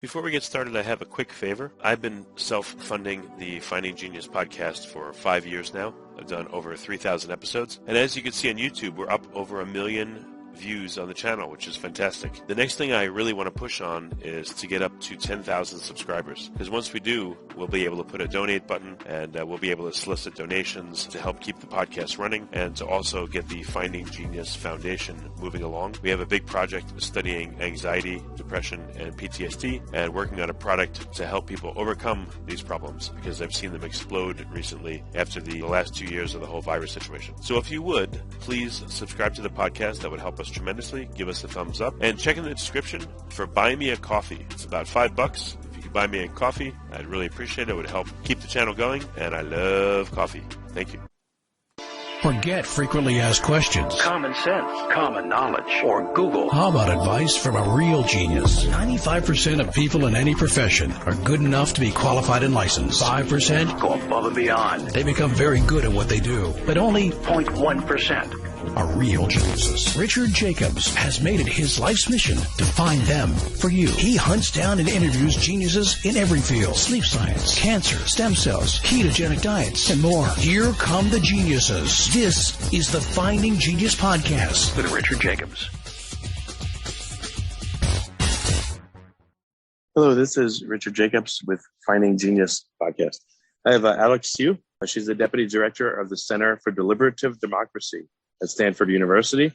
Before we get started, I have a quick favor. I've been self-funding the Finding Genius podcast for 5 years now. I've done over 3,000 episodes. And as you can see on YouTube, we're up over 1 million views on the channel, which is fantastic. The next thing I really want to push on is to get up to 10,000 subscribers. Because once we do, we'll be able to put a donate button and we'll be able to solicit donations to help keep the podcast running and to also get the Finding Genius Foundation moving along. We have a big project studying anxiety, depression, and PTSD and working on a product to help people overcome these problems because I've seen them explode recently after the last 2 years of the whole virus situation. So if you would, please subscribe to the podcast. That would help us tremendously. Give us a thumbs up and check in the description for Buy Me a Coffee. It's about $5. If you could buy me a coffee, I'd really appreciate it. It would help keep the channel going, and I love coffee. Thank you. Forget frequently asked questions, common sense, common knowledge, or Google. How about advice from a real genius? 95% of people in any profession are good enough to be qualified and licensed. 5% go above and beyond. They become very good at what they do, but only 0.1% are real geniuses. Richard Jacobs has made it his life's mission to find them for you. He hunts down and interviews geniuses in every field: sleep science, cancer, stem cells, ketogenic diets, and more. Here come the geniuses. This is the Finding Genius Podcast with Richard Jacobs. Hello, this is Richard Jacobs with Finding Genius Podcast. I have Alice Siu. She's the Deputy Director of the Center for Deliberative Democracy at Stanford University.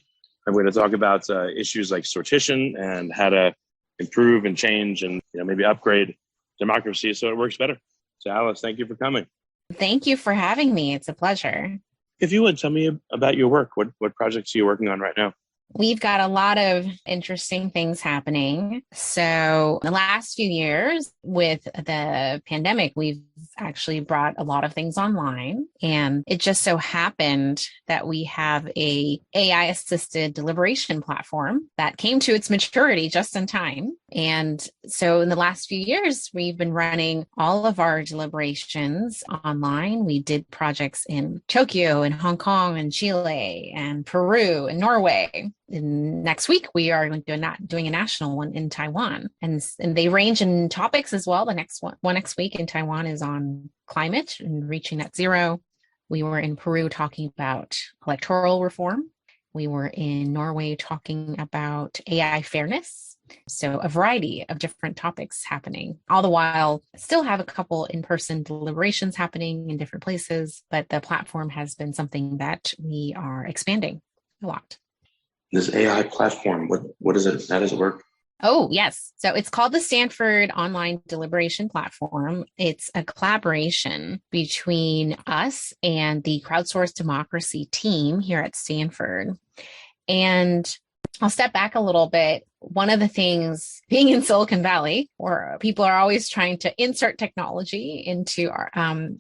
I'm going to talk about issues like sortition and how to improve and change and maybe upgrade democracy so it works better. So Alice, thank you for coming. Thank you for having me. It's a pleasure. If you would, tell me about your work. What projects are you working on right now? We've got a lot of interesting things happening. So the last few years with the pandemic, we've actually brought a lot of things online. And it just so happened that we have a AI-assisted deliberation platform that came to its maturity just in time. And so in the last few years, we've been running all of our deliberations online. We did projects in Tokyo and Hong Kong and Chile and Peru and Norway. And next week, we are doing a national one in Taiwan. And they range in topics as well. The next one next week in Taiwan is on climate and reaching net zero. We were in Peru talking about electoral reform. We were in Norway talking about AI fairness. So a variety of different topics happening. All the while, still have a couple in-person deliberations happening in different places, but the platform has been something that we are expanding a lot. This AI platform, what is it? How does it work? Oh, yes. So it's called the Stanford Online Deliberation Platform. It's a collaboration between us and the Crowdsourced Democracy team here at Stanford. And I'll step back a little bit. One of the things, being in Silicon Valley, where people are always trying to insert technology into our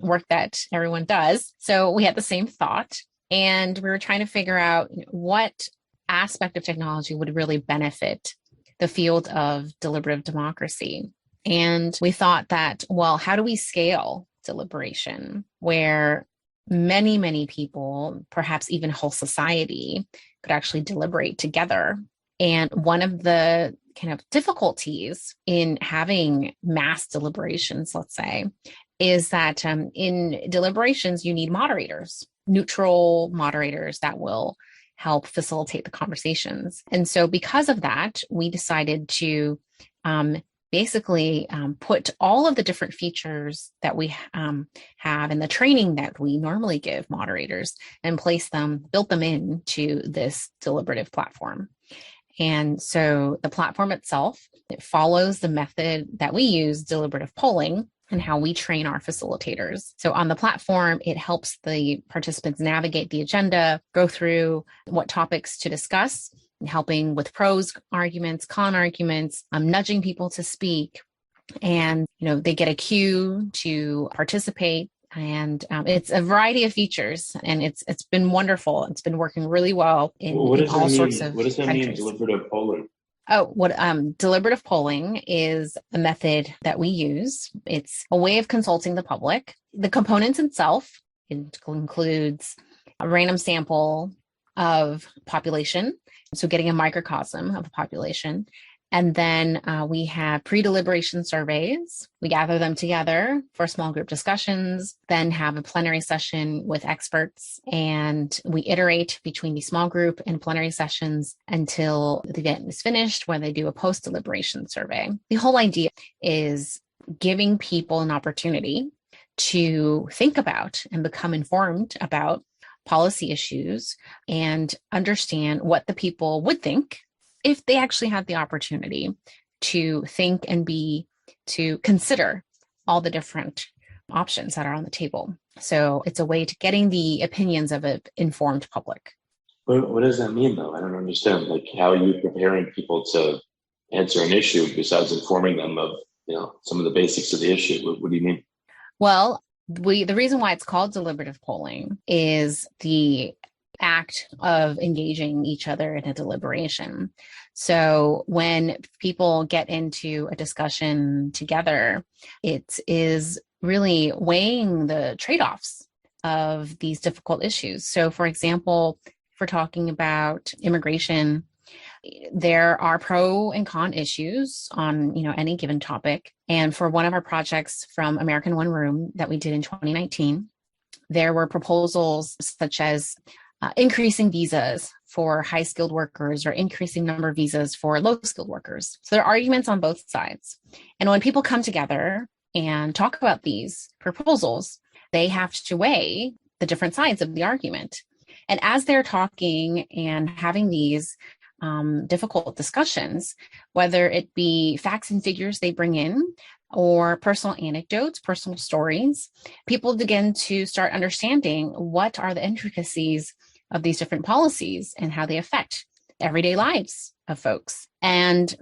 work that everyone does. So we had the same thought, and we were trying to figure out what aspect of technology would really benefit the field of deliberative democracy. And we thought that, well, how do we scale deliberation where many, many people, perhaps even whole society, could actually deliberate together? And one of the kind of difficulties in having mass deliberations, let's say, is that in deliberations, you need moderators, neutral moderators that will help facilitate the conversations. And so because of that, we decided to basically put all of the different features that we have in the training that we normally give moderators and built them into this deliberative platform. And so the platform itself, it follows the method that we use, deliberative polling, and how we train our facilitators. So on the platform, it helps the participants navigate the agenda, go through what topics to discuss, helping with pros arguments, con arguments, nudging people to speak. And, they get a cue to participate. And it's a variety of features, and it's been wonderful. It's been working really well in all sorts of What does that mean, countries. deliberative polling? Deliberative polling is a method that we use. It's a way of consulting the public. The components itself, it includes a random sample of population, so getting a microcosm of a population, And then we have pre-deliberation surveys. We gather them together for small group discussions, then have a plenary session with experts, and we iterate between the small group and plenary sessions until the event is finished, where they do a post-deliberation survey. The whole idea is giving people an opportunity to think about and become informed about policy issues and understand what the people would think if they actually had the opportunity to think and to consider all the different options that are on the table. So it's a way to getting the opinions of an informed public. What does that mean, though? I don't understand. Like, how are you preparing people to answer an issue besides informing them of, some of the basics of the issue? What do you mean? Well, the reason why it's called deliberative polling is the act of engaging each other in a deliberation. So when people get into a discussion together, it is really weighing the trade-offs of these difficult issues. So for example, if we're talking about immigration, there are pro and con issues on any given topic. And for one of our projects from American One Room that we did in 2019, there were proposals such as increasing visas for high-skilled workers or increasing number of visas for low-skilled workers. So there are arguments on both sides. And when people come together and talk about these proposals, they have to weigh the different sides of the argument. And as they're talking and having these difficult discussions, whether it be facts and figures they bring in or personal anecdotes, personal stories, people begin to start understanding what are the intricacies of these different policies and how they affect everyday lives of folks. And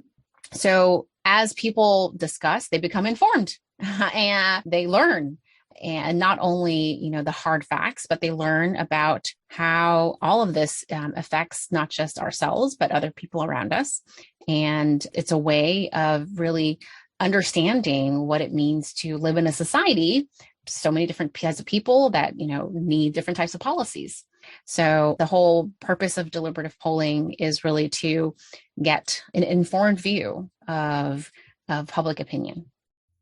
so as people discuss, they become informed and they learn. And not only, the hard facts, but they learn about how all of this affects not just ourselves, but other people around us. And it's a way of really understanding what it means to live in a society, so many different types of people that, need different types of policies. So the whole purpose of deliberative polling is really to get an informed view of public opinion.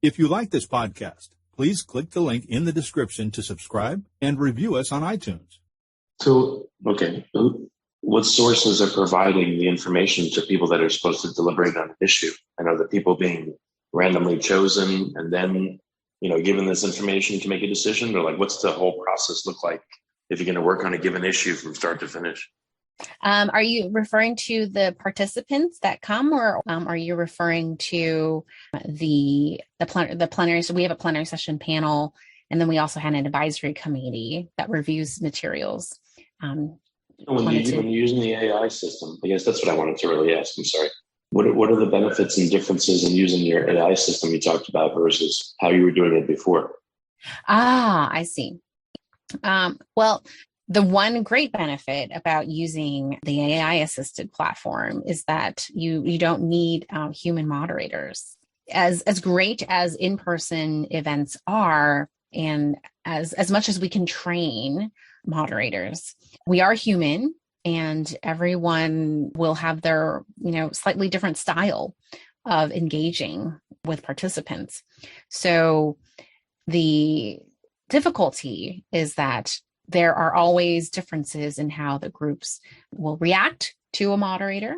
If you like this podcast, please click the link in the description to subscribe and review us on iTunes. So, okay, what sources are providing the information to people that are supposed to deliberate on an issue? I know that people being randomly chosen and then, given this information to make a decision, or like, what's the whole process look like if you're going to work on a given issue from start to finish? Are you referring to the participants that come, or are you referring to the plenary? So we have a plenary session panel, and then we also had an advisory committee that reviews materials. When you're using the AI system, I guess that's what I wanted to really ask. I'm sorry. What are the benefits and differences in using your AI system you talked about versus how you were doing it before? I see. Well, the one great benefit about using the AI assisted platform is that you don't need human moderators. As great as in-person events are, and as much as we can train moderators, we are human, and everyone will have their slightly different style of engaging with participants. So the difficulty is that there are always differences in how the groups will react to a moderator,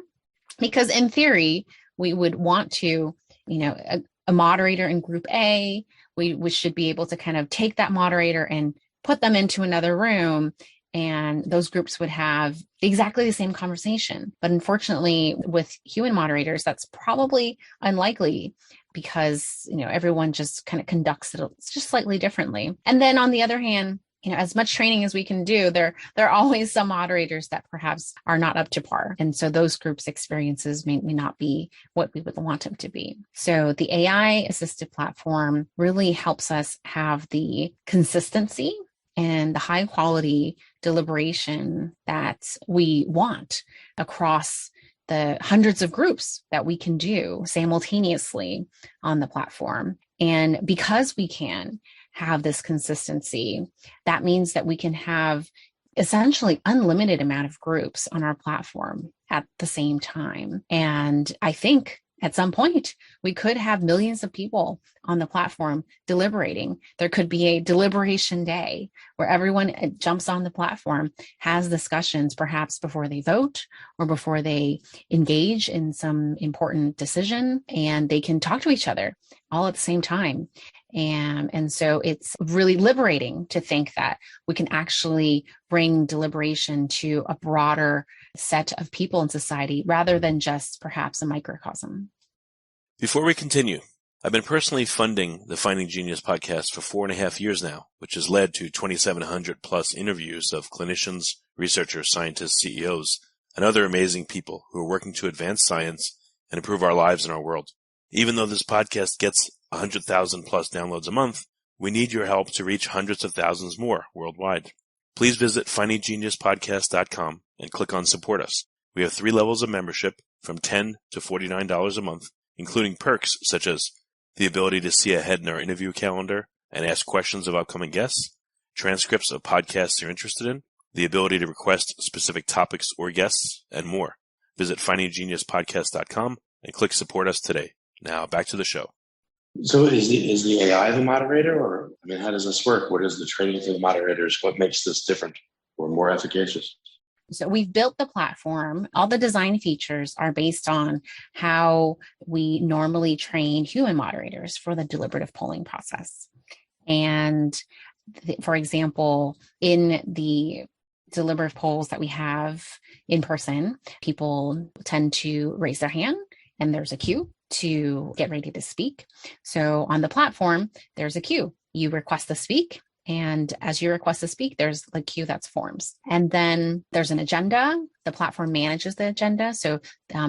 because in theory, we would want to, a moderator in group A, we should be able to kind of take that moderator and put them into another room, and those groups would have exactly the same conversation. But unfortunately, with human moderators, that's probably unlikely, because, everyone just kind of conducts it just slightly differently. And then on the other hand, as much training as we can do, there are always some moderators that perhaps are not up to par. And so those groups' experiences may not be what we would want them to be. So the AI assisted platform really helps us have the consistency and the high quality deliberation that we want across the hundreds of groups that we can do simultaneously on the platform. And because we can have this consistency, that means that we can have essentially unlimited amount of groups on our platform at the same time. And I think at some point, we could have millions of people on the platform deliberating. There could be a deliberation day where everyone jumps on the platform, has discussions, perhaps before they vote or before they engage in some important decision, and they can talk to each other all at the same time. And so it's really liberating to think that we can actually bring deliberation to a broader set of people in society rather than just perhaps a microcosm. Before we continue, I've been personally funding the Finding Genius podcast for 4.5 years now, which has led to 2,700 plus interviews of clinicians, researchers, scientists, CEOs, and other amazing people who are working to advance science and improve our lives and our world. Even though this podcast gets 100,000 plus downloads a month, we need your help to reach hundreds of thousands more worldwide. Please visit findinggeniuspodcast.com and click on Support Us. We have 3 levels of membership from $10 to $49 a month, including perks such as the ability to see ahead in our interview calendar and ask questions of upcoming guests, transcripts of podcasts you're interested in, the ability to request specific topics or guests, and more. Visit findinggeniuspodcast.com and click Support Us today. Now back to the show. So is the AI the moderator, or how does this work? What is the training for the moderators? What makes this different or more efficacious? So we've built the platform. All the design features are based on how we normally train human moderators for the deliberative polling process. And for example, in the deliberative polls that we have in person, people tend to raise their hand and there's a queue to get ready to speak. So on the platform, there's a queue. You request to speak. And as you request to speak, there's a queue that's forms. And then there's an agenda. The platform manages the agenda. So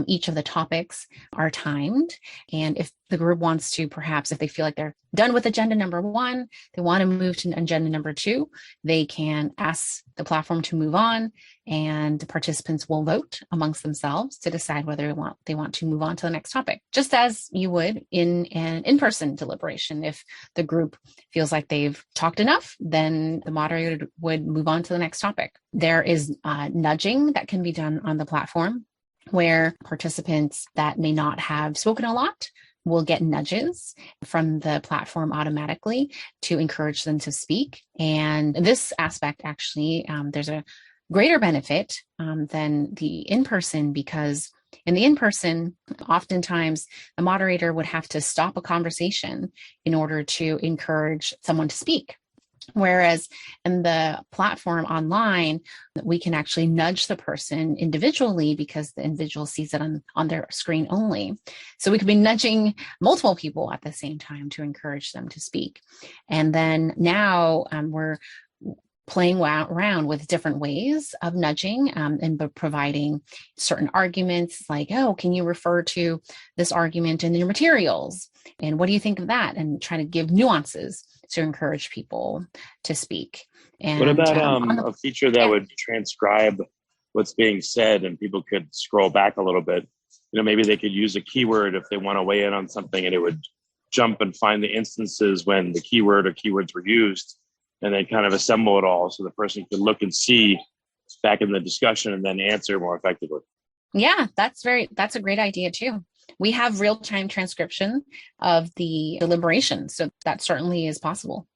each of the topics are timed. And if the group wants to, perhaps if they feel like they're done with agenda number 1, they want to move to agenda number 2, they can ask the platform to move on, and the participants will vote amongst themselves to decide whether they want to move on to the next topic, just as you would in an in-person deliberation. If the group feels like they've talked enough, then the moderator would move on to the next topic. There is nudging that can be done on the platform, where participants that may not have spoken a lot will get nudges from the platform automatically to encourage them to speak. And this aspect, actually, there's a greater benefit than the in-person, because in the in-person, oftentimes the moderator would have to stop a conversation in order to encourage someone to speak. Whereas in the platform online, we can actually nudge the person individually because the individual sees it on their screen only. So we could be nudging multiple people at the same time to encourage them to speak. And then now we're playing around with different ways of nudging and providing certain arguments like, oh, can you refer to this argument in your materials? And what do you think of that? And try to give nuances to encourage people to speak. And what about a feature that would transcribe what's being said and people could scroll back a little bit? Maybe they could use a keyword if they want to weigh in on something, and it would jump and find the instances when the keyword or keywords were used, and then kind of assemble it all so the person could look and see back in the discussion and then answer more effectively. Yeah, that's a great idea too. We have real-time transcription of the deliberation, so that certainly is possible.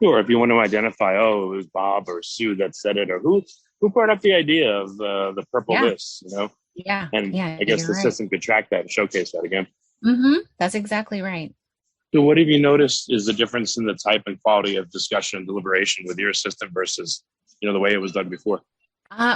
Sure, if you want to identify, it was Bob or Sue that said it, or who brought up the idea of the purple this, Yeah. And I guess the system could track that and showcase that again. Mm-hmm. That's exactly right. So what have you noticed is the difference in the type and quality of discussion and deliberation with your system versus, the way it was done before?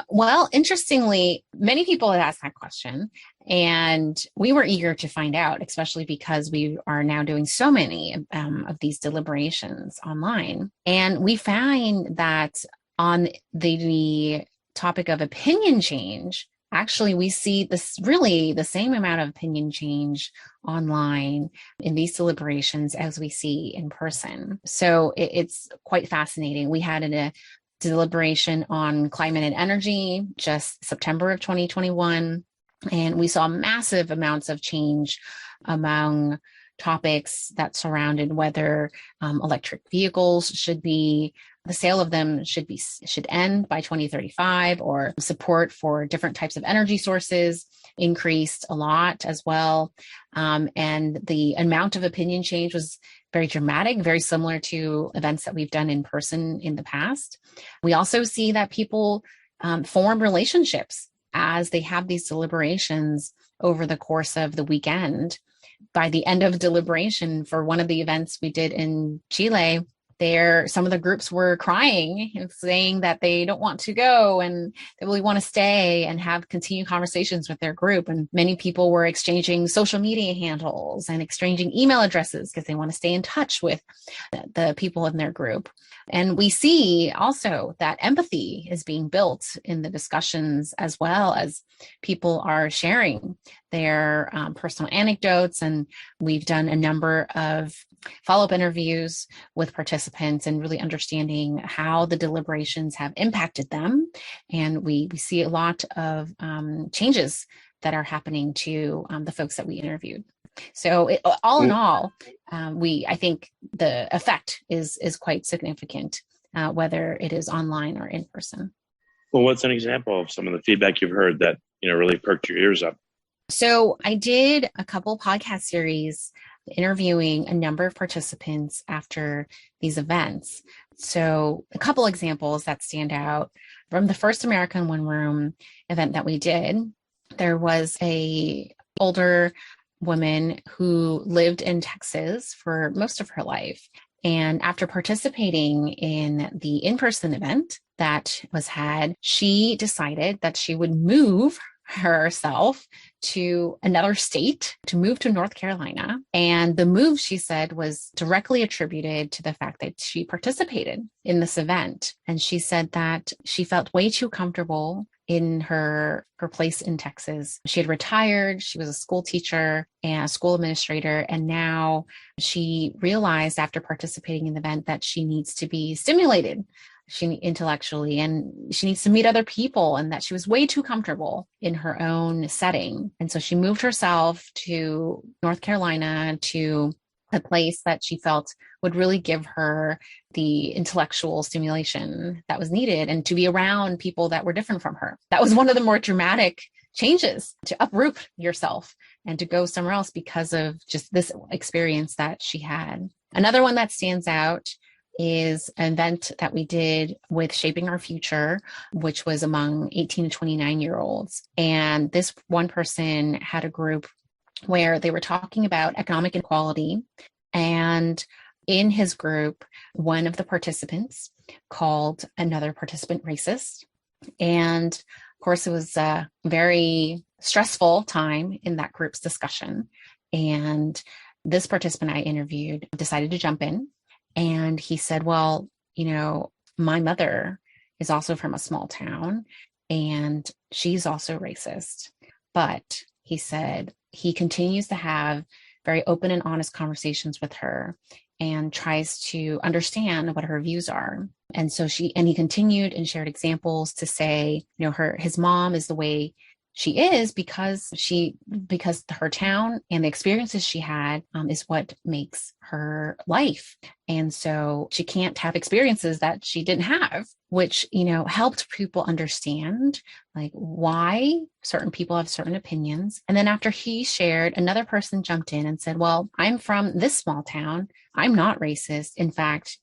Well, interestingly, many people had asked that question, and we were eager to find out, especially because we are now doing so many of these deliberations online. And we find that on the topic of opinion change, actually, we see the same amount of opinion change online in these deliberations as we see in person. So it's quite fascinating. We had a deliberation on climate and energy just September of 2021, and we saw massive amounts of change among topics that surrounded whether electric vehicles the sale of them should end by 2035, or support for different types of energy sources increased a lot as well. And the amount of opinion change was very dramatic, very similar to events that we've done in person in the past. We also see that people form relationships as they have these deliberations over the course of the weekend. By the end of deliberation for one of the events we did in Chile, some of the groups were crying and saying that they don't want to go and they really want to stay and have continued conversations with their group. And many people were exchanging social media handles and exchanging email addresses because they want to stay in touch with the people in their group. And we see also that empathy is being built in the discussions, as well as people are sharing their personal anecdotes. And we've done a number of follow-up interviews with participants and really understanding how the deliberations have impacted them. And we see a lot of changes that are happening to the folks that we interviewed. So all in all, I think the effect is quite significant, whether it is online or in person. Well, what's an example of some of the feedback you've heard that really perked your ears up? So I did a couple podcast series interviewing a number of participants after these events. So a couple examples that stand out from the first American One Room event that we did. There was a older woman who lived in Texas for most of her life. And after participating in the in-person event that was had, she decided that she would move herself to another state, to move to North Carolina. And the move, she said, was directly attributed to the fact that she participated in this event. And she said that she felt way too comfortable in her place in Texas. She had retired. She was a school teacher and a school administrator. And now she realized after participating in the event that she needs to be stimulated intellectually, and she needs to meet other people, and that she was way too comfortable in her own setting. And so she moved herself to North Carolina, to a place that she felt would really give her the intellectual stimulation that was needed, and to be around people that were different from her. That was one of the more dramatic changes, to uproot yourself and to go somewhere else because of just this experience that she had. Another one that stands out is an event that we did with Shaping Our Future, which was among 18 to 29-year-olds. And this one person had a group where they were talking about economic inequality. And in his group, one of the participants called another participant racist. And of course, it was a very stressful time in that group's discussion. And this participant I interviewed decided to jump in. And he said, well, my mother is also from a small town and she's also racist. But he said he continues to have very open and honest conversations with her and tries to understand what her views are. And so he continued and shared examples to say, his mom is the way she is because her town and the experiences she had is what makes her life. And so she can't have experiences that she didn't have, which, helped people understand like why certain people have certain opinions. And then after he shared, another person jumped in and said, well, I'm from this small town. I'm not racist. In fact,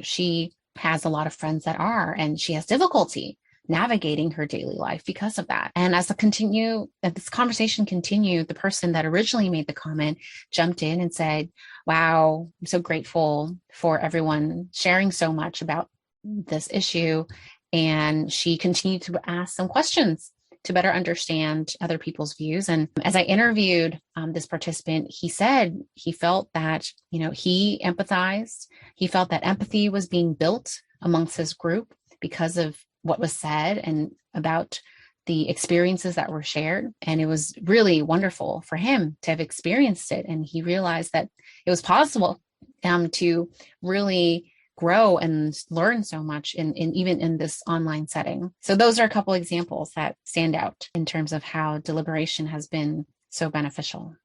she has a lot of friends that are, and she has difficulty navigating her daily life because of that. And as this conversation continued, the person that originally made the comment jumped in and said, wow, I'm so grateful for everyone sharing so much about this issue. And she continued to ask some questions to better understand other people's views. And as I interviewed this participant, he said he felt that, he empathized. He felt that empathy was being built amongst his group because of what was said and about the experiences that were shared. And it was really wonderful for him to have experienced it. And he realized that it was possible to really grow and learn so much in even in this online setting. So those are a couple examples that stand out in terms of how deliberation has been so beneficial.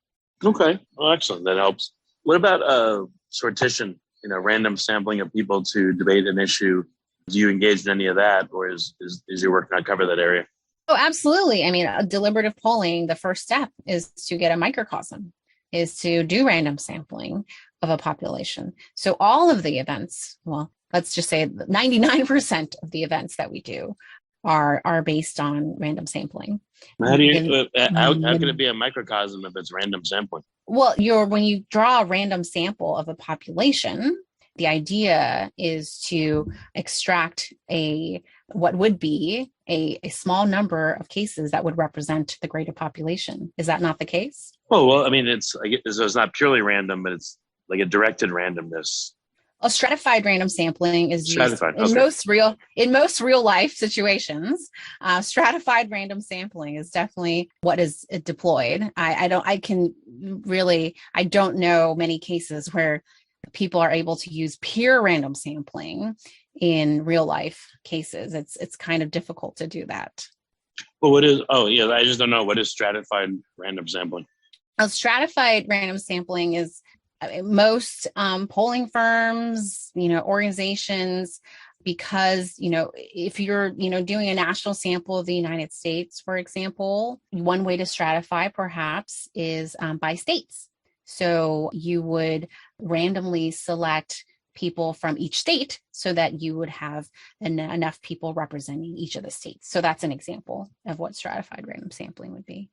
Okay, well, excellent. That helps What about sortition, random sampling of people to debate an issue? Do you engage in any of that, or is your work not cover that area? Oh, absolutely. I mean, deliberative polling, the first step is to get a microcosm, is to do random sampling of a population. So all of the events, well, let's just say 99% of the events that we do are based on random sampling. How can it be a microcosm if it's random sampling? Well, when you draw a random sample of a population, the idea is to extract what would be a small number of cases that would represent the greater population. Is that not the case? Well, I mean, it's not purely random, but it's like a directed randomness. A stratified random sampling is used in most real life situations. Stratified random sampling is definitely what is deployed. I don't know many cases where people are able to use pure random sampling in real life cases. It's kind of difficult to do that. Well, I just don't know. What is stratified random sampling? Stratified random sampling is most polling firms, organizations, because, if you're, doing a national sample of the United States, for example, one way to stratify perhaps is by states. So you would randomly select people from each state so that you would have enough people representing each of the states. So that's an example of what stratified random sampling would be.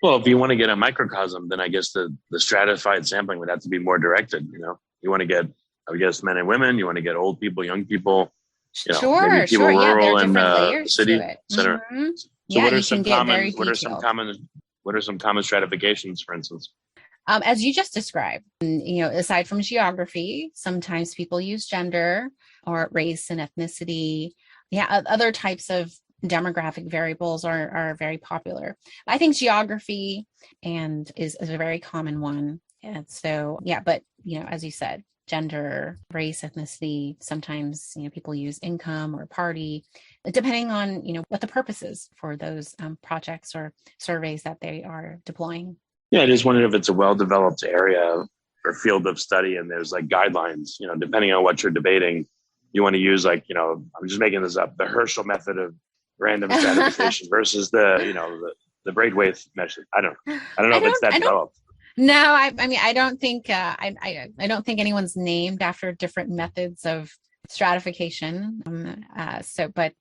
Well, if you want to get a microcosm, then I guess the stratified sampling would have to be more directed. You want to get, I guess, men and women. You want to get old people, young people. Maybe people rural and city, et cetera. Mm-hmm. So what are some common stratifications, for instance? As you just described, aside from geography, sometimes people use gender or race and ethnicity. Yeah, other types of demographic variables are very popular. I think geography is a very common one. And so, but, as you said, gender, race, ethnicity, sometimes, people use income or party, depending on, what the purpose is for those projects or surveys that they are deploying. Yeah, I just wondered if it's a well-developed area or field of study and there's like guidelines, depending on what you're debating, you want to use I'm just making this up, the Herschel method of random stratification versus the Braithwaite method. I don't know if it's that developed. No, I mean, I don't think I don't think anyone's named after different methods of stratification. But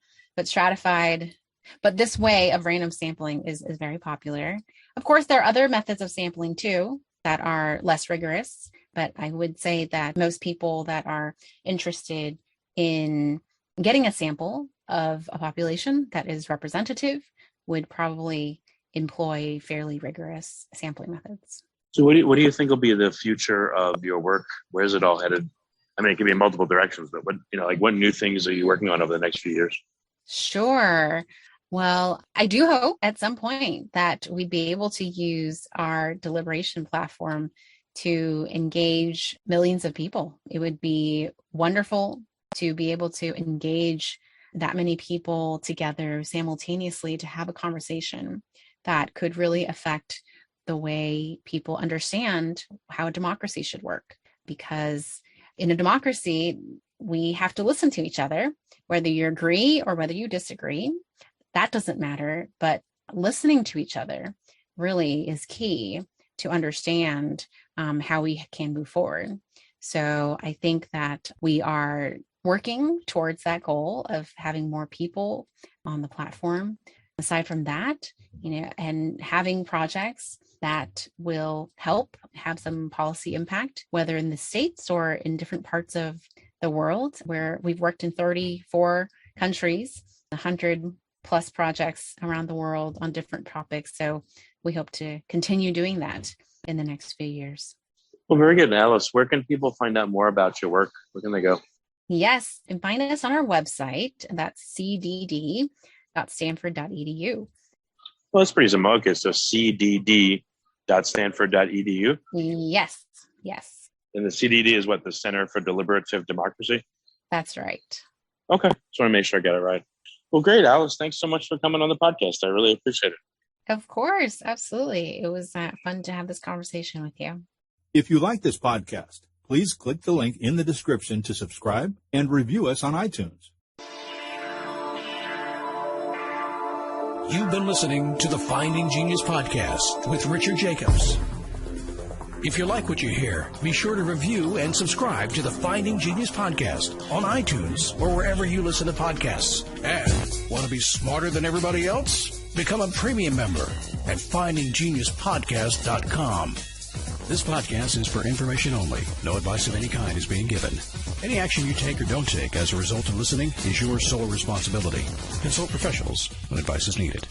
stratified, but this way of random sampling is very popular. Of course, there are other methods of sampling too that are less rigorous, but I would say that most people that are interested in getting a sample of a population that is representative would probably employ fairly rigorous sampling methods. So what do you think will be the future of your work? Where is it all headed? I mean, it could be in multiple directions, but what new things are you working on over the next few years? Sure. Well, I do hope at some point that we'd be able to use our deliberation platform to engage millions of people. It would be wonderful to be able to engage that many people together simultaneously to have a conversation that could really affect the way people understand how a democracy should work. Because in a democracy, we have to listen to each other, whether you agree or whether you disagree. That doesn't matter, but listening to each other really is key to understand how we can move forward. So I think that we are working towards that goal of having more people on the platform. Aside from that, and having projects that will help have some policy impact, whether in the States or in different parts of the world, where we've worked in 34 countries, 100 plus projects around the world on different topics. So we hope to continue doing that in the next few years. Well, very good, Alice. Where can people find out more about your work? Where can they go? Yes, and find us on our website. That's cdd.stanford.edu. Well, that's pretty simple. Okay, so cdd.stanford.edu. Yes. And the CDD is what, the Center for Deliberative Democracy? That's right. Okay, just want to make sure I get it right. Well, great, Alice. Thanks so much for coming on the podcast. I really appreciate it. Of course, absolutely. It was fun to have this conversation with you. If you like this podcast, please click the link in the description to subscribe and review us on iTunes. You've been listening to the Finding Genius podcast with Richard Jacobs. If you like what you hear, be sure to review and subscribe to the Finding Genius podcast on iTunes or wherever you listen to podcasts. And want to be smarter than everybody else? Become a premium member at findinggeniuspodcast.com. This podcast is for information only. No advice of any kind is being given. Any action you take or don't take as a result of listening is your sole responsibility. Consult professionals when advice is needed.